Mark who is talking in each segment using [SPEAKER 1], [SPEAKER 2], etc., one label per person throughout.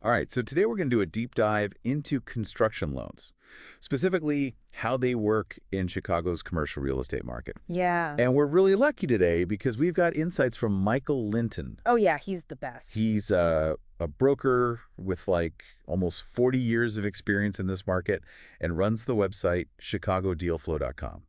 [SPEAKER 1] All right, so today we're going to do a deep dive into construction loans, specifically how they work in Chicago's commercial real estate market.
[SPEAKER 2] Yeah.
[SPEAKER 1] And we're really lucky today because we've got insights from Michael Linton.
[SPEAKER 2] Oh, yeah, he's the best.
[SPEAKER 1] He's a broker with like almost 40 years of experience in this market and runs the website chicagodealflow.com.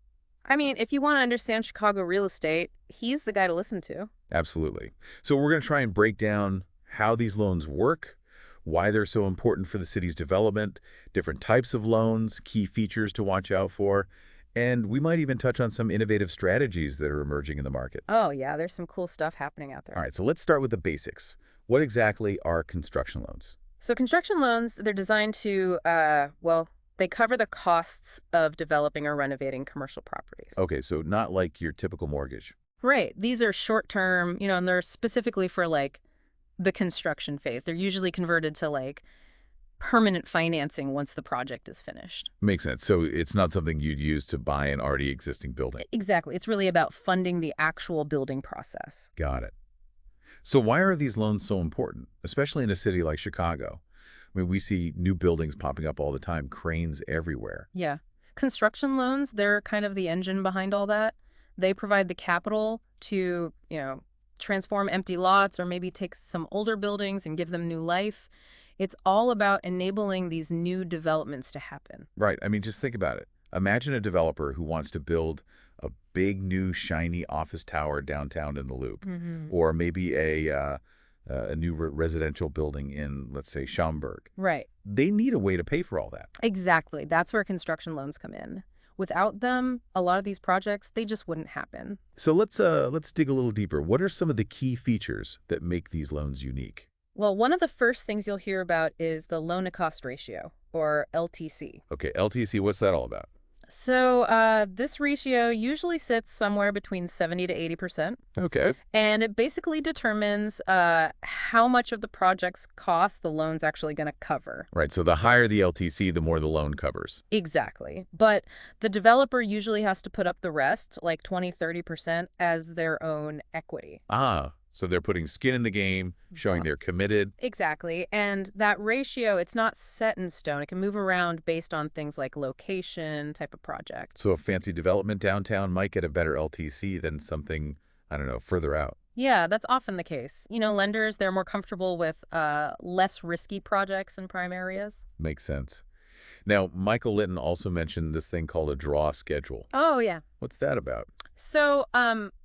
[SPEAKER 2] I mean, if you want to understand Chicago real estate, he's the guy to listen to.
[SPEAKER 1] Absolutely. So we're going to try and break down how these loans work, why they're so important for the city's development, different types of loans, key features to watch out for, and we might even touch on some innovative strategies that are emerging in the market.
[SPEAKER 2] Oh, yeah, there's some cool stuff happening out there.
[SPEAKER 1] All right, so let's start with the basics. What exactly are construction loans?
[SPEAKER 2] So construction loans, they're designed to, well, they cover the costs of developing or renovating commercial properties.
[SPEAKER 1] Okay, so not like your typical mortgage.
[SPEAKER 2] Right. These are short-term, and they're specifically for, like, the construction phase. They're usually converted to, like, permanent financing once the project is finished.
[SPEAKER 1] Makes sense. So it's not something you'd use to buy an already existing building.
[SPEAKER 2] Exactly. It's really about funding the actual building process.
[SPEAKER 1] Got it. So why are these loans so important, especially in a city like Chicago? I mean, we see new buildings popping up all the time, cranes everywhere.
[SPEAKER 2] Yeah. Construction loans, they're kind of the engine behind all that. They provide the capital to, transform empty lots or maybe take some older buildings and give them new life. It's all about enabling these new developments to happen.
[SPEAKER 1] Right. I mean, just think about it. Imagine a developer who wants to build a big, new, shiny office tower downtown in the Loop, or maybe a new residential building in, let's say, Schaumburg.
[SPEAKER 2] Right.
[SPEAKER 1] They need a way to pay for all that.
[SPEAKER 2] Exactly. That's where construction loans come in. Without them, a lot of these projects, they just wouldn't happen.
[SPEAKER 1] So let's dig a little deeper. What are some of the key features that make these loans unique?
[SPEAKER 2] Well, one of the first things you'll hear about is the loan-to-cost ratio, or LTC.
[SPEAKER 1] Okay, LTC, what's that all about?
[SPEAKER 2] So this ratio usually sits somewhere between 70 to 80%.
[SPEAKER 1] Okay.
[SPEAKER 2] And it basically determines how much of the project's cost the loan's actually going to cover.
[SPEAKER 1] Right, so the higher the LTC, the more the loan covers.
[SPEAKER 2] Exactly. But the developer usually has to put up the rest, like 20, 30%, as their own equity.
[SPEAKER 1] Ah, so they're putting skin in the game, showing they're committed.
[SPEAKER 2] Exactly. And that ratio, it's not set in stone. It can move around based on things like location, type of project.
[SPEAKER 1] So a fancy development downtown might get a better LTC than something, I don't know, further out.
[SPEAKER 2] Yeah, that's often the case. Lenders, they're more comfortable with less risky projects in prime areas.
[SPEAKER 1] Makes sense. Now, Michael Linton also mentioned this thing called a draw schedule.
[SPEAKER 2] Oh, yeah.
[SPEAKER 1] What's that about?
[SPEAKER 2] So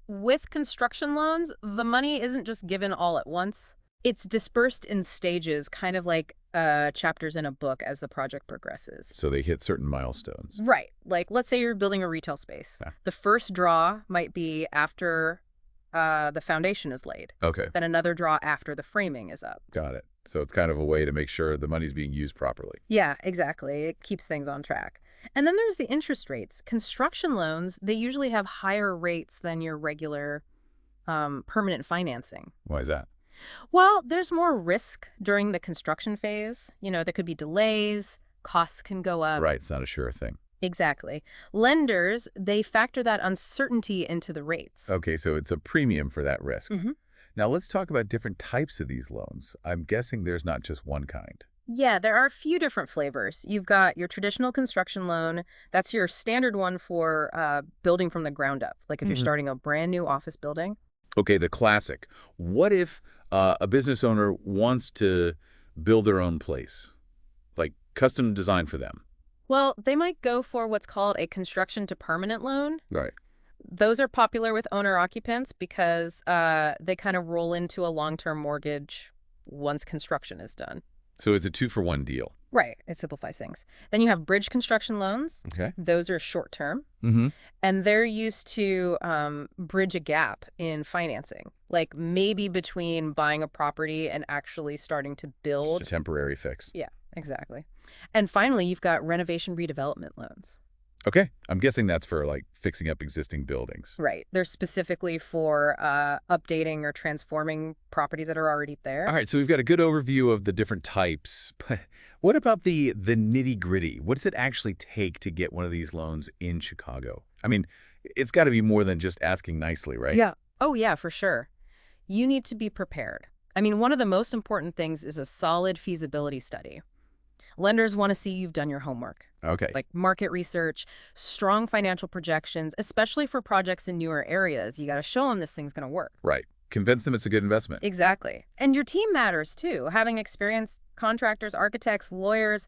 [SPEAKER 2] with construction loans, the money isn't just given all at once. It's dispersed in stages, kind of like chapters in a book as the project progresses.
[SPEAKER 1] So they hit certain milestones.
[SPEAKER 2] Right. Like, let's say you're building a retail space.
[SPEAKER 1] Yeah.
[SPEAKER 2] The first draw might be after the foundation is laid.
[SPEAKER 1] Okay,
[SPEAKER 2] Then another draw after the framing is up.
[SPEAKER 1] got it. So it's kind of a way to make sure the money's being used properly.
[SPEAKER 2] Yeah, exactly. It keeps things on track. And then there's the interest rates. Construction loans, they usually have higher rates than your regular permanent financing.
[SPEAKER 1] Why is that?
[SPEAKER 2] Well, there's more risk during the construction phase. There could be delays, costs can go up.
[SPEAKER 1] Right, it's not a sure thing.
[SPEAKER 2] Exactly. Lenders, they factor that uncertainty into the rates.
[SPEAKER 1] Okay, so it's a premium for that risk.
[SPEAKER 2] Mhm.
[SPEAKER 1] Now let's talk about different types of these loans. I'm guessing there's not just one kind.
[SPEAKER 2] Yeah, there are a few different flavors. You've got your traditional construction loan. That's your standard one for building from the ground up, like if you're starting a brand new office building.
[SPEAKER 1] Okay, the classic. What if a business owner wants to build their own place, like custom designed for them?
[SPEAKER 2] Well, they might go for what's called a construction to permanent loan.
[SPEAKER 1] Right.
[SPEAKER 2] Those are popular with owner-occupants because they kind of roll into a long-term mortgage once construction is done.
[SPEAKER 1] So it's a 2-for-1 deal.
[SPEAKER 2] Right. It simplifies things. Then you have bridge construction loans.
[SPEAKER 1] Okay.
[SPEAKER 2] Those are short-term.
[SPEAKER 1] Mm-hmm.
[SPEAKER 2] And they're used to bridge a gap in financing, like maybe between buying a property and actually starting to build.
[SPEAKER 1] It's a temporary fix.
[SPEAKER 2] Yeah, exactly. And finally, you've got renovation redevelopment loans.
[SPEAKER 1] Okay. I'm guessing that's for like fixing up existing buildings.
[SPEAKER 2] Right. They're specifically for updating or transforming properties that are already there.
[SPEAKER 1] All right. So we've got a good overview of the different types. But what about the nitty-gritty? What does it actually take to get one of these loans in Chicago? I mean, it's got to be more than just asking nicely, right?
[SPEAKER 2] Yeah. Oh, yeah, for sure. You need to be prepared. I mean, one of the most important things is a solid feasibility study. Lenders want to see you've done your homework,
[SPEAKER 1] Okay,
[SPEAKER 2] like market research, strong financial projections, especially for projects in newer areas. You got to show them this thing's going to work.
[SPEAKER 1] right. Convince them it's a good investment.
[SPEAKER 2] Exactly. And your team matters too. Having experienced contractors, architects, lawyers,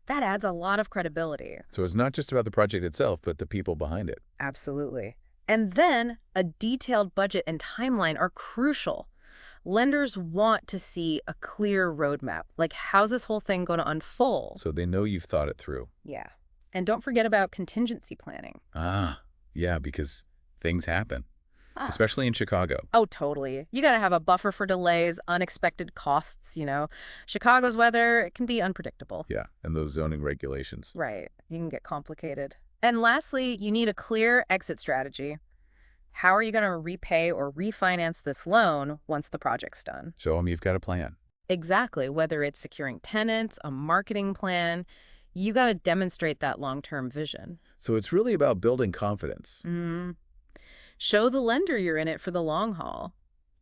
[SPEAKER 2] that adds a lot of credibility.
[SPEAKER 1] So it's not just about the project itself, but the people behind it.
[SPEAKER 2] Absolutely. And then a detailed budget and timeline are crucial. Lenders want to see a clear roadmap. Like, how's this whole thing going to unfold?
[SPEAKER 1] So they know you've thought it through.
[SPEAKER 2] Yeah. And don't forget about contingency planning.
[SPEAKER 1] Ah, yeah, because things happen,
[SPEAKER 2] Ah.
[SPEAKER 1] especially in Chicago.
[SPEAKER 2] Oh, totally. You got to have a buffer for delays, unexpected costs. Chicago's weather, it can be unpredictable.
[SPEAKER 1] Yeah, and those zoning regulations.
[SPEAKER 2] Right. You can get complicated. And lastly, you need a clear exit strategy. How are you going to repay or refinance this loan once the project's done?
[SPEAKER 1] Show them you've got a plan.
[SPEAKER 2] Exactly. Whether it's securing tenants, a marketing plan, you got to demonstrate that long-term vision.
[SPEAKER 1] So it's really about building confidence.
[SPEAKER 2] Show the lender you're in it for the long haul.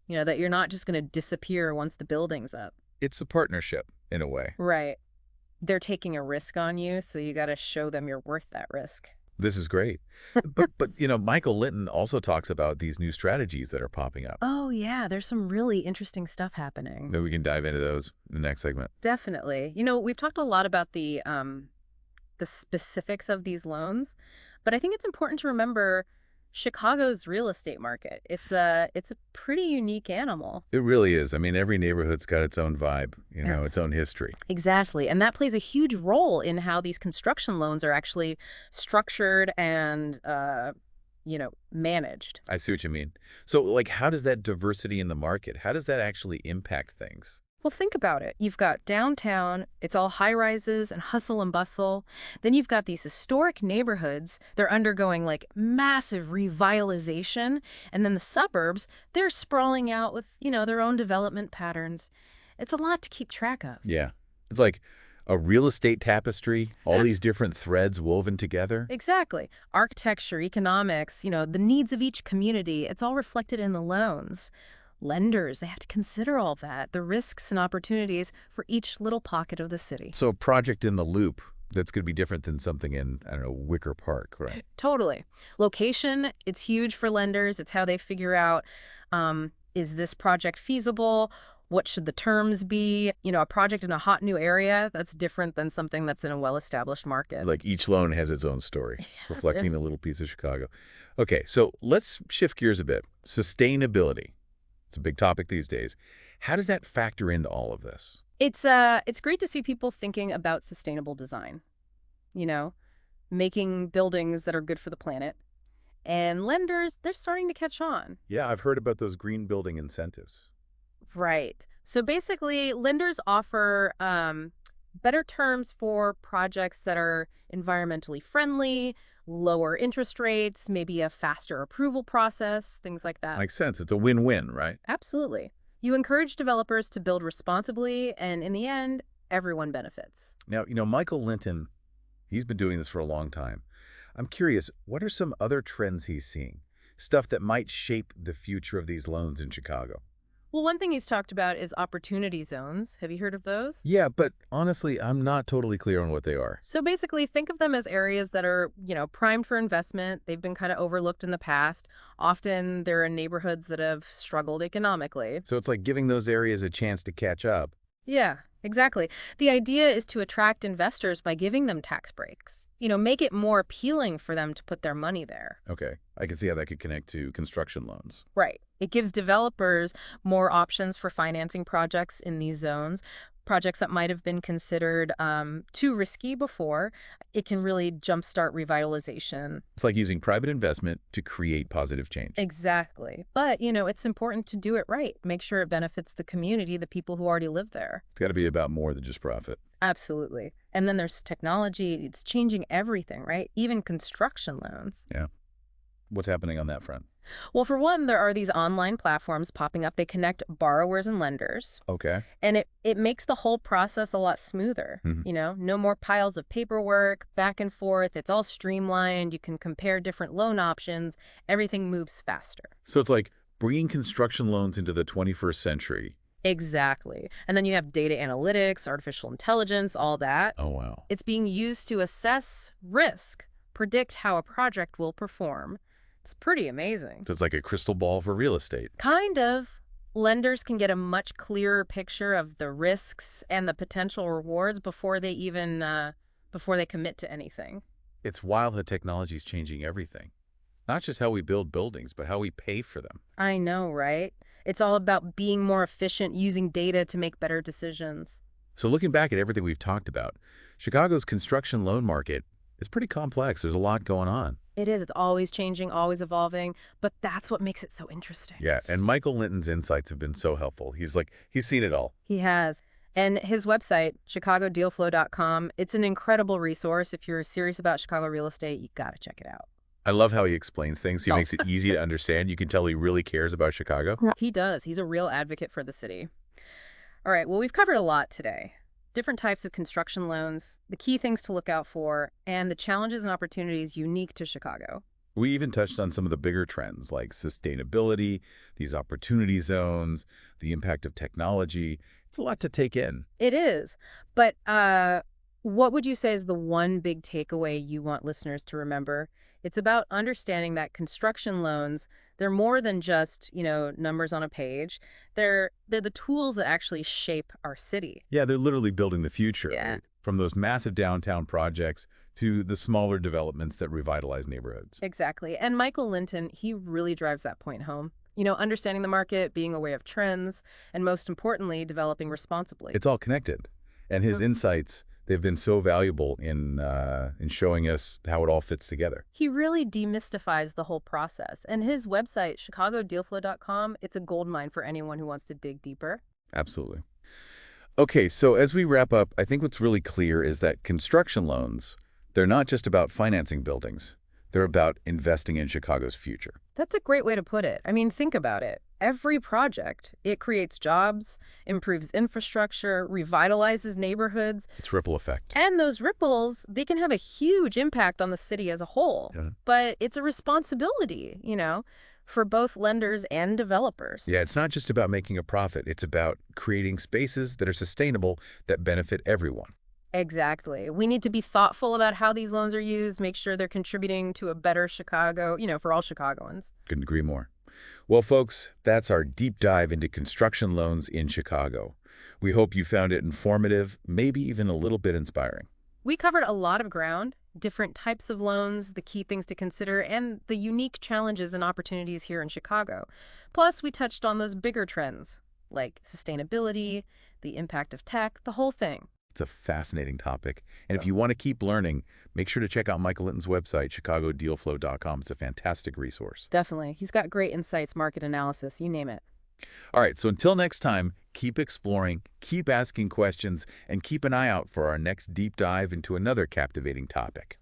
[SPEAKER 2] That you're not just going to disappear once the building's up.
[SPEAKER 1] It's a partnership, in a way.
[SPEAKER 2] Right. They're taking a risk on you, so you got to show them you're worth that risk.
[SPEAKER 1] This is great. But Michael Linton also talks about these new strategies that are popping up.
[SPEAKER 2] Oh, yeah, there's some really interesting stuff happening.
[SPEAKER 1] Maybe we can dive into those in the next segment.
[SPEAKER 2] Definitely. We've talked a lot about the specifics of these loans, but I think it's important to remember Chicago's real estate market. It's a pretty unique animal.
[SPEAKER 1] It really is. I mean, every neighborhood's got its own vibe,
[SPEAKER 2] Yeah.
[SPEAKER 1] its own history.
[SPEAKER 2] Exactly. And that plays a huge role in how these construction loans are actually structured and managed.
[SPEAKER 1] I see what you mean. So, how does that diversity in the market, how does that actually impact things?
[SPEAKER 2] Well, think about it. You've got downtown, it's all high rises and hustle and bustle. Then you've got these historic neighborhoods. They're undergoing like massive revitalization. And then the suburbs, they're sprawling out with, their own development patterns. It's a lot to keep track of.
[SPEAKER 1] Yeah. It's like a real estate tapestry, all these different threads woven together.
[SPEAKER 2] Exactly. Architecture, economics, the needs of each community, it's all reflected in the loans. Lenders, they have to consider all that, the risks and opportunities for each little pocket of the city.
[SPEAKER 1] So a project in the Loop that's going to be different than something in, I don't know, Wicker Park, right?
[SPEAKER 2] Totally. Location, it's huge for lenders. It's how they figure out, is this project feasible? What should the terms be? A project in a hot new area, that's different than something that's in a well-established market.
[SPEAKER 1] Like each loan has its own story, reflecting the little piece of Chicago. Okay, so let's shift gears a bit. Sustainability. It's a big topic these days. How does that factor into all of this?
[SPEAKER 2] It's great to see people thinking about sustainable design, making buildings that are good for the planet. And lenders, they're starting to catch on.
[SPEAKER 1] Yeah, I've heard about those green building incentives.
[SPEAKER 2] Right. So basically, lenders offer better terms for projects that are environmentally friendly, lower interest rates, maybe a faster approval process, things like that.
[SPEAKER 1] Makes sense. It's a win-win, right?
[SPEAKER 2] Absolutely. You encourage developers to build responsibly, and in the end, everyone benefits.
[SPEAKER 1] Now, Michael Linton, he's been doing this for a long time. I'm curious, what are some other trends he's seeing? Stuff that might shape the future of these loans in Chicago?
[SPEAKER 2] Well, one thing he's talked about is opportunity zones. Have you heard of those?
[SPEAKER 1] Yeah, but honestly, I'm not totally clear on what they are.
[SPEAKER 2] So basically, think of them as areas that are, primed for investment. They've been kind of overlooked in the past. Often they're in neighborhoods that have struggled economically.
[SPEAKER 1] So it's like giving those areas a chance to catch up.
[SPEAKER 2] Yeah, exactly. The idea is to attract investors by giving them tax breaks. Make it more appealing for them to put their money there.
[SPEAKER 1] Okay, I can see how that could connect to construction loans.
[SPEAKER 2] Right. It gives developers more options for financing projects in these zones, projects that might have been considered too risky before. It can really jumpstart revitalization.
[SPEAKER 1] It's like using private investment to create positive change.
[SPEAKER 2] Exactly. But, it's important to do it right. Make sure it benefits the community, the people who already live there.
[SPEAKER 1] It's got to be about more than just profit.
[SPEAKER 2] Absolutely. And then there's technology. It's changing everything, right? Even construction loans.
[SPEAKER 1] Yeah. What's happening on that front?
[SPEAKER 2] Well, for one, there are these online platforms popping up. They connect borrowers and lenders.
[SPEAKER 1] Okay.
[SPEAKER 2] And it makes the whole process a lot smoother. No more piles of paperwork, back and forth. It's all streamlined. You can compare different loan options. Everything moves faster.
[SPEAKER 1] So it's like bringing construction loans into the 21st century
[SPEAKER 2] Exactly. And then you have data analytics, artificial intelligence, all that.
[SPEAKER 1] Oh, wow.
[SPEAKER 2] It's being used to assess risk, predict how a project will perform. It's pretty amazing.
[SPEAKER 1] So it's like a crystal ball for real estate.
[SPEAKER 2] Kind of. Lenders can get a much clearer picture of the risks and the potential rewards before they commit to anything.
[SPEAKER 1] It's wild how technology is changing everything. Not just how we build buildings, but how we pay for them.
[SPEAKER 2] I know, right? It's all about being more efficient, using data to make better decisions.
[SPEAKER 1] So looking back at everything we've talked about, Chicago's construction loan market is pretty complex. There's a lot going on.
[SPEAKER 2] It is. It's always changing, always evolving, but that's what makes it so interesting.
[SPEAKER 1] Yeah, and Michael Linton's insights have been so helpful. He's seen it all.
[SPEAKER 2] He has. And his website, chicagodealflow.com, it's an incredible resource. If you're serious about Chicago real estate, you got to check it out.
[SPEAKER 1] I love how he explains things. He
[SPEAKER 2] Oh.
[SPEAKER 1] makes it easy to understand. You can tell he really cares about Chicago.
[SPEAKER 2] He does. He's a real advocate for the city. All right, well, we've covered a lot today. Different types of construction loans, the key things to look out for, and the challenges and opportunities unique to Chicago.
[SPEAKER 1] We even touched on some of the bigger trends like sustainability, these opportunity zones, the impact of technology. It's a lot to take in.
[SPEAKER 2] It is. But what would you say is the one big takeaway you want listeners to remember? It's about understanding that construction loans, they're more than just, numbers on a page. They're the tools that actually shape our city.
[SPEAKER 1] Yeah, they're literally building the future.
[SPEAKER 2] Yeah.
[SPEAKER 1] From those massive downtown projects to the smaller developments that revitalize neighborhoods.
[SPEAKER 2] Exactly. And Michael Linton, he really drives that point home. Understanding the market, being aware of trends, and most importantly, developing responsibly.
[SPEAKER 1] It's all connected. And his insights, they've been so valuable in showing us how it all fits together.
[SPEAKER 2] He really demystifies the whole process. And his website, chicagodealflow.com, it's a goldmine for anyone who wants to dig deeper.
[SPEAKER 1] Absolutely. Okay, so as we wrap up, I think what's really clear is that construction loans, they're not just about financing buildings. They're about investing in Chicago's future.
[SPEAKER 2] That's a great way to put it. I mean, think about it. Every project, it creates jobs, improves infrastructure, revitalizes neighborhoods,
[SPEAKER 1] It's ripple effect.
[SPEAKER 2] and those ripples, they can have a huge impact on the city as a whole.
[SPEAKER 1] Yeah.
[SPEAKER 2] But it's a responsibility, for both lenders and developers.
[SPEAKER 1] Yeah, it's not just about making a profit. It's about creating spaces that are sustainable, that benefit everyone.
[SPEAKER 2] Exactly. We need to be thoughtful about how these loans are used, make sure they're contributing to a better Chicago, for all Chicagoans.
[SPEAKER 1] Couldn't agree more. Well, folks, that's our deep dive into construction loans in Chicago. We hope you found it informative, maybe even a little bit inspiring.
[SPEAKER 2] We covered a lot of ground, different types of loans, the key things to consider, and the unique challenges and opportunities here in Chicago. Plus, we touched on those bigger trends, like sustainability, the impact of tech, the whole thing.
[SPEAKER 1] It's a fascinating topic. And if you want to keep learning, make sure to check out Michael Linton's website, chicagodealflow.com. It's a fantastic resource.
[SPEAKER 2] Definitely. He's got great insights, market analysis, you name it.
[SPEAKER 1] All right, so until next time, keep exploring, keep asking questions, and keep an eye out for our next deep dive into another captivating topic.